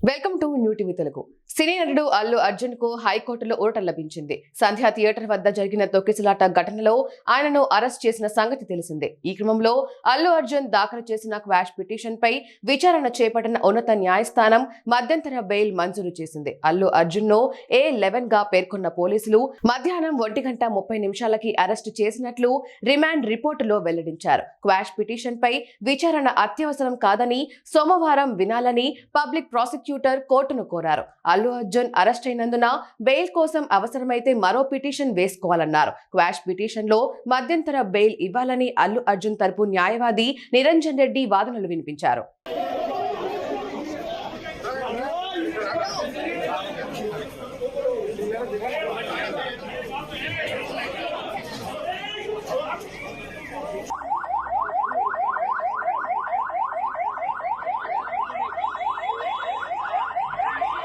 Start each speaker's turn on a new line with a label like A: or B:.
A: Welcome to new TV Telugu. సినీ నటుడు అల్లు అర్జున్ కు హైకోర్టులో ఊరట లభించింది. సంధ్యా థియేటర్ వద్ద జరిగిన తొక్కిసలాట ఘటనలో ఆయనను అరెస్ట్ చేసిన సంగతి తెలిసిందే. ఈ క్రమంలో అల్లు అర్జున్ దాఖలు చేసిన క్వాష్ పిటిషన్ పై విచారణ చేపట్టిన ఉన్నత న్యాయస్థానం మధ్యంతర బెయిల్ మంజూరు చేసింది. అల్లు అర్జున్ ను A11 గా పేర్కొన్న పోలీసులు మధ్యాహ్నం 1:30 అరెస్టు చేసినట్లు రిమాండ్ రిపోర్టులో వెల్లడించారు. క్వాష్ పిటిషన్ పై విచారణ అత్యవసరం కాదని సోమవారం వినాలని పబ్లిక్ ప్రాసిక్యూటర్ కోర్టును కోరారు. అల్లు అర్జున్ అరెస్ట్ అయినందున బెయిల్ కోసం అవసరమైతే మరో పిటిషన్ వేసుకోవాలన్నారు. క్వాష్ పిటిషన్ లో మధ్యంతర బెయిల్ ఇవ్వాలని అల్లు అర్జున్ తరపు న్యాయవాది నిరంజన్ రెడ్డి వాదనలు వినిపించారు.